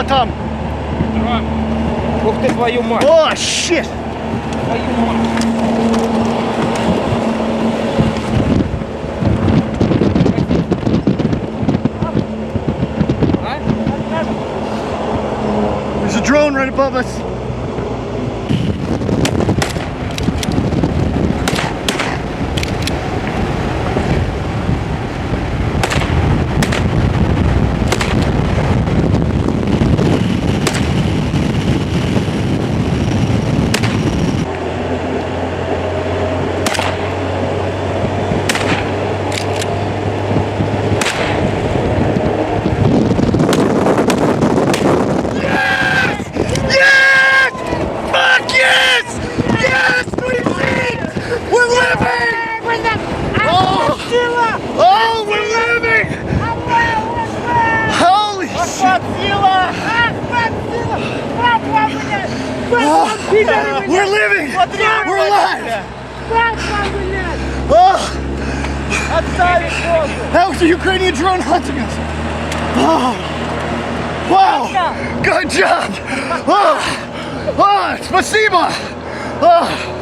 Что там? Дрон. Ух ты, твою мать. О, щит! Твою мать. There's a drone right above us. Oh, we're living! Holy shit! We're living! We're alive! Oh, that was the Ukrainian drone hunting us! Oh, wow! Good job! Oh, спасибо! Oh.